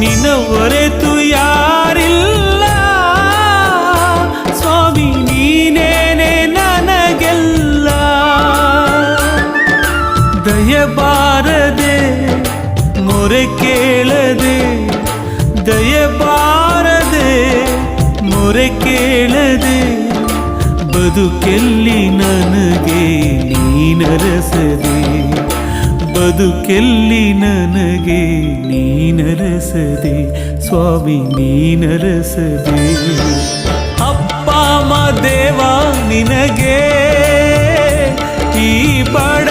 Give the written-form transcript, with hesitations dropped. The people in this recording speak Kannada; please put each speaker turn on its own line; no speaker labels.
ನಿನ್ನ ಹೊರೆತು ಯಾರಿಲ್ಲ ಸ್ವಾಮಿ ನೀನೇನೆ ನನಗೆಲ್ಲ ದಯಬಾರದೆ ಮೊರೆ ಕೇಳದೆ ದಯಬಾರದೆ ಮೊರೆ ಕೇಳದೆ ಬದುಕೆಲ್ಲಿ ನನಗೆ ನೀನರಸದೆ ಬದುಕೆಲ್ಲಿ ನನಗೆ ನೀನರಸದೆ ಸ್ವಾಮಿ ನೀನರಸದೆ ಅಪ್ಪ ದೇವ ನಿನಗೆ ಈ ಬಡ